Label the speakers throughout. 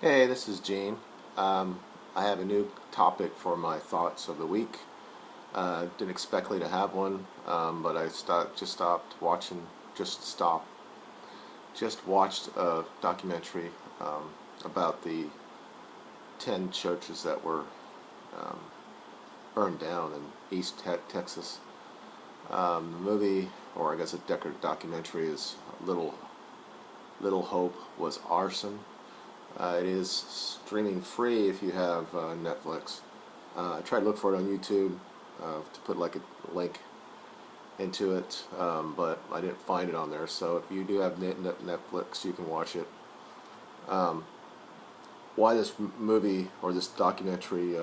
Speaker 1: Hey, this is Gene. I have a new topic for my thoughts of the week. Didn't expect to have one, but just stopped watching. Just stopped. Just watched a documentary about the 10 churches that were um, burned down in Texas. The movie, or I guess a documentary, is Little Hope was Arson. It is streaming free if you have Netflix. I tried to look for it on YouTube to put like a link into it, but I didn't find it on there. So if you do have Netflix, you can watch it. Um, why this movie or this documentary,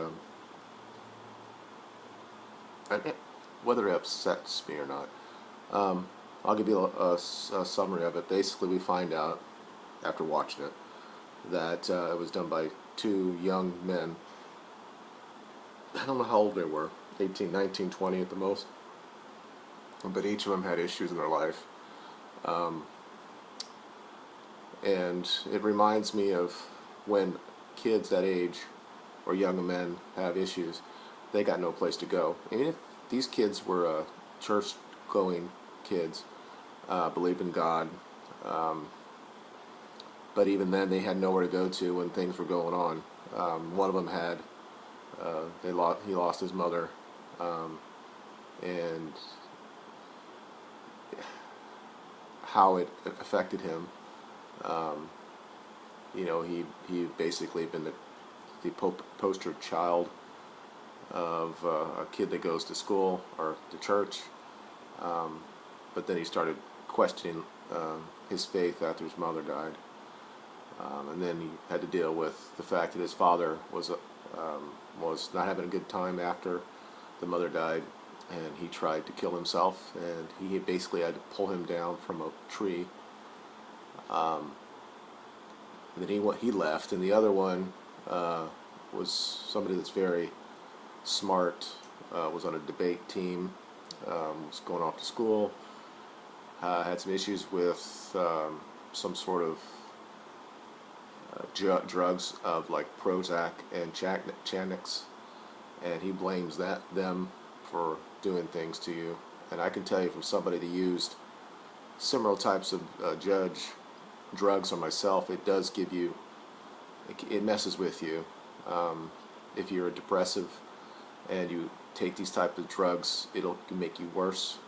Speaker 1: whether it upsets me or not, I'll give you a summary of it. Basically, we find out after watching it that it was done by two young men. I don't know how old they were, 18, 19, 20 at the most, but each of them had issues in their life. Um, and it reminds me of when kids that age or young men have issues, they got no place to go. I mean, if these kids were church-going kids, believed in God, um, but even then they had nowhere to go to when things were going on. One of them had he lost his mother, and how it affected him. Um, he basically been the poster child of a kid that goes to school or to church, um, but then he started questioning his faith after his mother died. And then he had to deal with the fact that his father was not having a good time after the mother died, and he tried to kill himself, and he basically had to pull him down from a tree. Um, and then he left, and the other one was somebody that's very smart, was on a debate team, was going off to school, had some issues with some sort of drugs of like Prozac and Chantix, and he blames them for doing things to you. And I can tell you from somebody that used similar types of drugs on myself, it does give you, it messes with you. If you're a depressive and you take these type of drugs, it'll make you worse.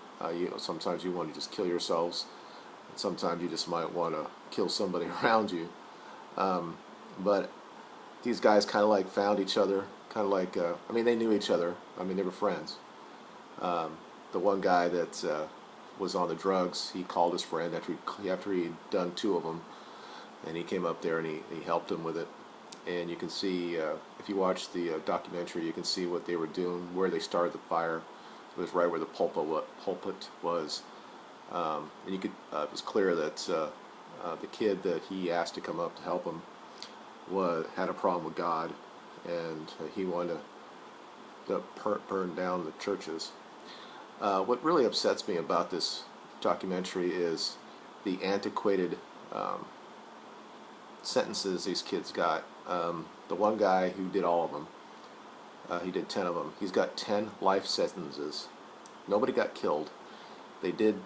Speaker 1: Sometimes you want to just kill yourselves. Sometimes you just might want to kill somebody around you. Um, but these guys kind of like found each other, kind of like, I mean, they knew each other. I mean, they were friends. The one guy that was on the drugs, he called his friend after he'd done two of them, and he came up there and he helped him with it. And you can see, if you watch the documentary, you can see what they were doing, where they started the fire. It was right where the pulpit was. And you could, it was clear that the kid that he asked to come up to help him had a problem with God, and he wanted to burn down the churches. What really upsets me about this documentary is the antiquated sentences these kids got. The one guy who did all of them, he did 10 of them. He's got 10 life sentences. Nobody got killed. They did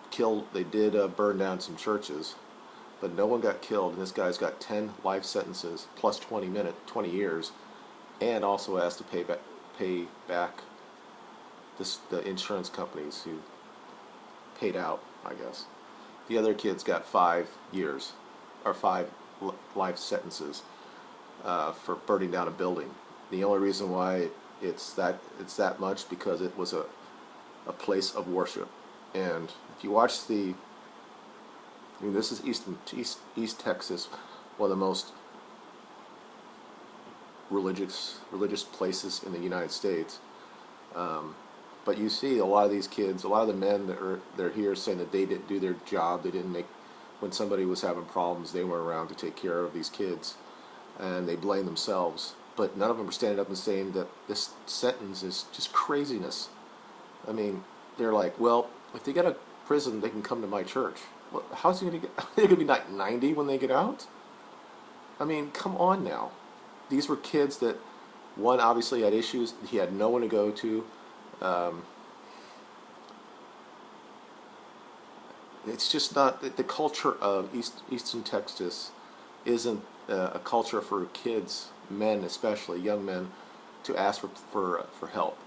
Speaker 1: burn down some churches, but no one got killed. And this guy's got 10 life sentences plus 20 years, and also has to pay back the insurance companies who paid out, I guess. The other kids got 5 years or 5 life sentences for burning down a building. The only reason why it's that much because it was a place of worship. And if you watch I mean, this is East Texas, one of the most religious places in the United States. But you see a lot of these kids, a lot of the men they're here saying that they didn't do their job. They didn't make, when somebody was having problems, they weren't around to take care of these kids, and they blame themselves. But none of them are standing up and saying that this sentence is just craziness. I mean, they're like, well, if they get a prison, they can come to my church. Well, how's he going to get? They're going to be like 90 when they get out. I mean, come on now. These were kids that, one obviously had issues. He had no one to go to. Um, it's just not the culture of Eastern Texas isn't a culture for kids, men especially, young men, to ask for help.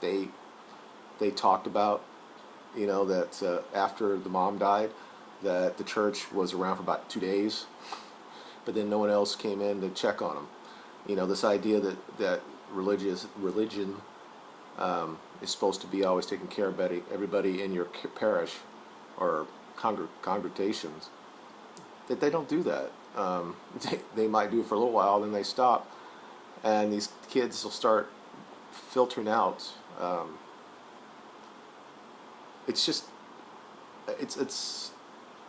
Speaker 1: They talked about, that after the mom died, that the church was around for about 2 days, but then no one else came in to check on them. This idea that religion is supposed to be always taking care of everybody in your parish or congregations, that they don't do that. They might do it for a little while, then they stop, and these kids will start filtering out. It's just, it's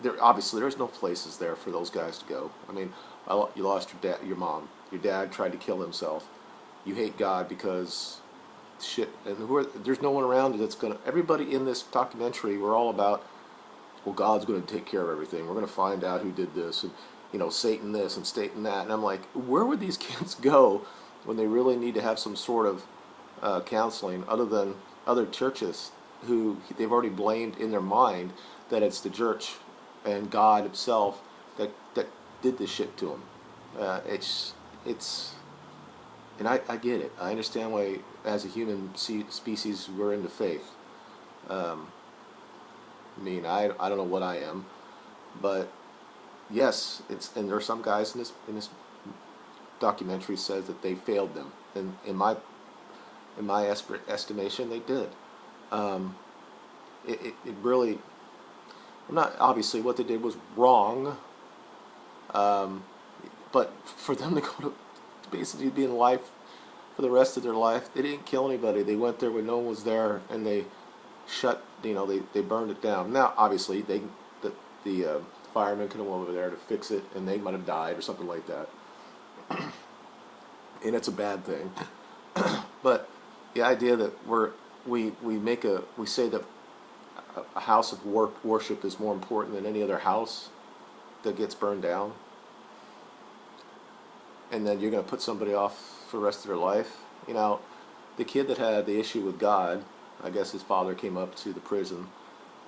Speaker 1: there. Obviously, there's no places there for those guys to go. I mean, you lost your mom. Your dad tried to kill himself. You hate God because shit, and there's no one around that's gonna. Everybody in this documentary, we're all about, well, God's going to take care of everything. We're going to find out who did this, and Satan this and Satan that. And I'm like, where would these kids go when they really need to have some sort of counseling, other than other churches who they've already blamed in their mind that it's the church and God Himself that did this shit to them. It's and I get it. I understand why, as a human species, we're into faith. I mean, I don't know what I am, but yes, and there are some guys in this documentary says that they failed them, and in my estimation, they did. It really, I'm not, obviously what they did was wrong, but for them to go to basically be in life for the rest of their life, they didn't kill anybody. They went there when no one was there, and they they burned it down. Now, obviously, the firemen could have went over there to fix it, and they might have died or something like that. And it's a bad thing. But the idea that we say that a house of worship is more important than any other house that gets burned down, and then you're going to put somebody off for the rest of their life. The kid that had the issue with God, I guess his father came up to the prison,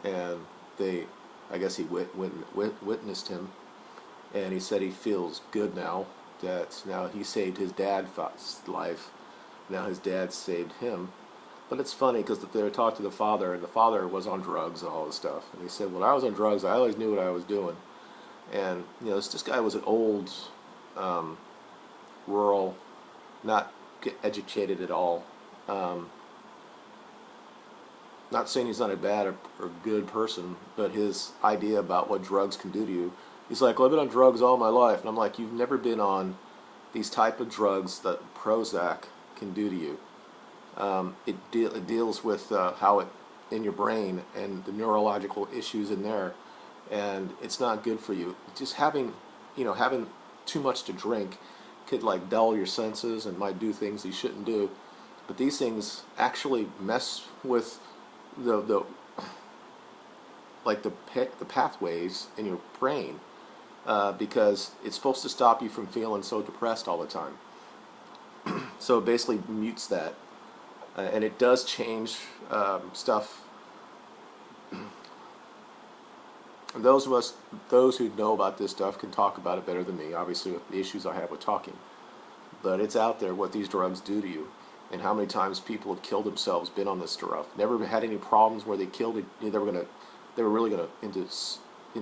Speaker 1: and I guess he witnessed him, and he said he feels good now that now he saved his dad's life. Now his dad saved him. But it's funny because they talked to the father, and the father was on drugs and all this stuff. And he said, when I was on drugs, I always knew what I was doing. And this guy was an old, rural, not educated at all. Not saying he's not a bad or good person, but his idea about what drugs can do to you. He's like, well, I've been on drugs all my life. And I'm like, you've never been on these type of drugs that Prozac can do to you. It deals with how it in your brain and the neurological issues in there, and it's not good for you. Just having too much to drink could dull your senses and might do things you shouldn't do. But these things actually mess with the pathways in your brain, because it's supposed to stop you from feeling so depressed all the time. So it basically mutes that, and it does change stuff. Those who know about this stuff can talk about it better than me, obviously, with the issues I have with talking. But it's out there what these drugs do to you, and how many times people have killed themselves, been on this stuff, never had any problems where they killed it. They were really gonna into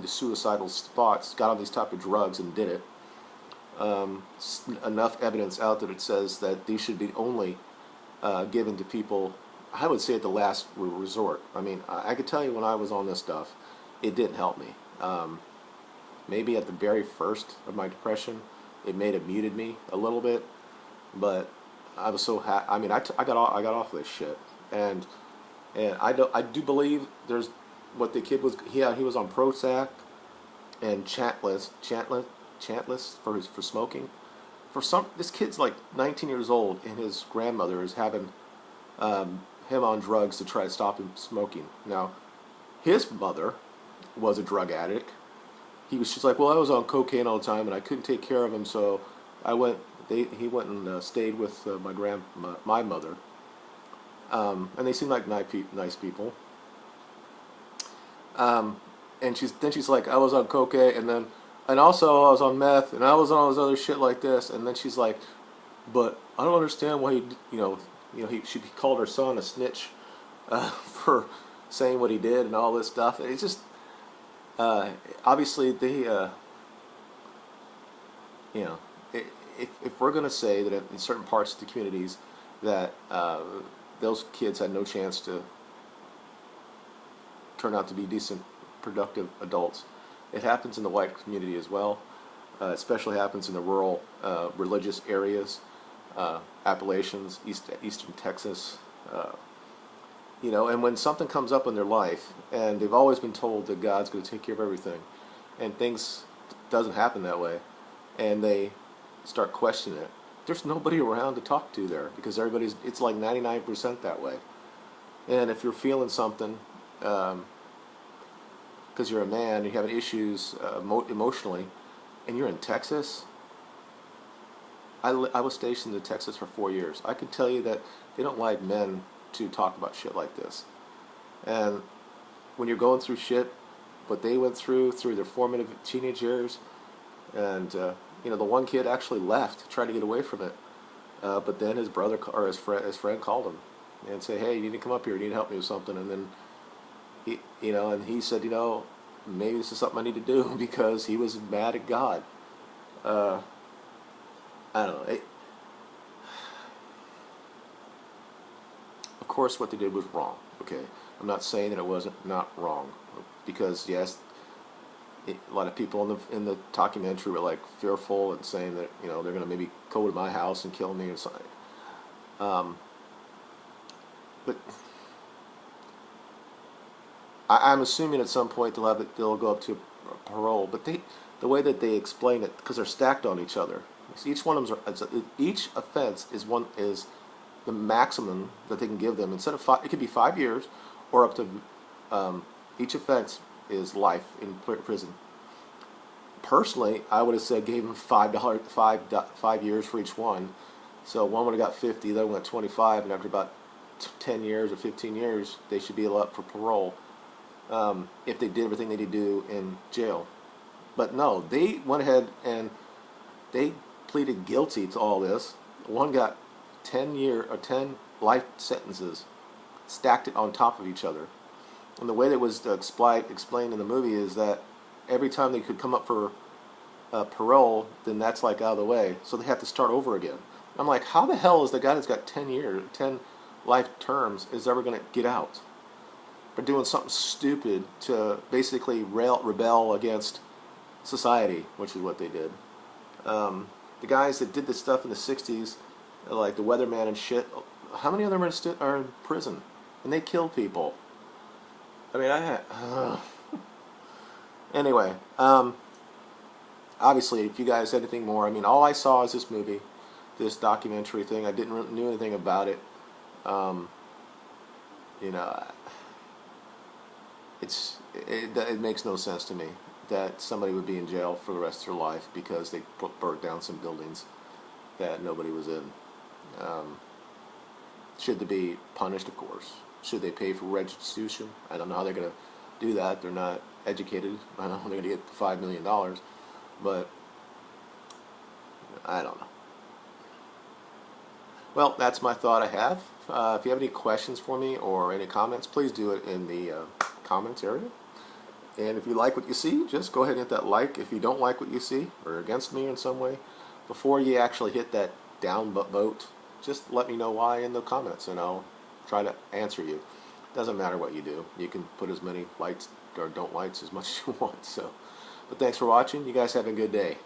Speaker 1: suicidal thoughts, got on these type of drugs and did it. Enough evidence out there that says that these should be only given to people, I would say, at the last resort. I mean, I could tell you when I was on this stuff, it didn't help me. Maybe at the very first of my depression, it may have muted me a little bit, but I was so I got off this shit, and I do believe there's what the kid was. He was on Prozac and chantless for smoking. This kid's like 19 years old, and his grandmother is having him on drugs to try to stop him smoking. Now, his mother was a drug addict, he was just like, well, I was on cocaine all the time and I couldn't take care of him, so I went. He went and stayed with my mother, and they seemed like nice people. Um, and she's like, I was on cocaine, and also I was on meth, and I was on all this other shit like this, and then she's like, but I don't understand why he called her son a snitch for saying what he did and all this stuff. It's just obviously they you know if we're going to say that in certain parts of the communities that those kids had no chance to turn out to be decent, productive adults, it happens in the white community as well. Especially happens in the rural, religious areas, Appalachians, eastern Texas. And when something comes up in their life, and they've always been told that God's going to take care of everything, and things doesn't happen that way, and they start questioning it, there's nobody around to talk to there because it's like 99% that way. And if you're feeling something, because you're a man, and you're having issues emotionally, and you're in Texas. I was stationed in Texas for 4 years. I can tell you that they don't like men to talk about shit like this. And when you're going through shit, what they went through their formative teenage years, and the one kid actually left, tried to get away from it, but then his brother or his friend called him and said, "Hey, you need to come up here. You need to help me with something." And then he said, maybe this is something I need to do because he was mad at God. I don't know. Of course, what they did was wrong. Okay, I'm not saying that it wasn't not wrong, because yes, a lot of people in the documentary were like fearful and saying that they're going to maybe go to my house and kill me or something. But I'm assuming at some point they'll go up to parole. But the way that they explain it, because they're stacked on each other. So each offense is the maximum that they can give them. Instead of it could be 5 years, or up to each offense is life in prison. Personally, I would have said gave them $5 years for each one. So one would have got 50, the other one got 25, and after about 10 years or 15 years, they should be up for parole. If they did everything they need to do in jail. But no, they went ahead and they pleaded guilty to all this. One got 10 life sentences, stacked it on top of each other. And the way that was explained in the movie is that every time they could come up for parole, then that's like out of the way. So they have to start over again. I'm like, how the hell is the guy that's got 10 life terms is ever going to get out? For doing something stupid to basically rebel against society, which is what they did. The guys that did this stuff in the 60s, like the weatherman and shit, how many of them are in prison? And they kill people. I mean, anyway, obviously, if you guys had anything more, I mean, all I saw is this movie, this documentary thing. I didn't really knew anything about it. It makes no sense to me that somebody would be in jail for the rest of their life because they burnt down some buildings that nobody was in. Should they be punished? Of course. Should they pay for restitution? I don't know how they're going to do that. They're not educated. I don't know how they're going to get $5 million, but I don't know. Well, that's my thought I have. If you have any questions for me or any comments, please do it in the comments area. And if you like what you see, just go ahead and hit that like. If you don't like what you see or are against me in some way, before you actually hit that down vote, just let me know why in the comments, and I'll try to answer you. Doesn't matter what you do. You can put as many likes or don't likes as much as you want. But thanks for watching. You guys have a good day.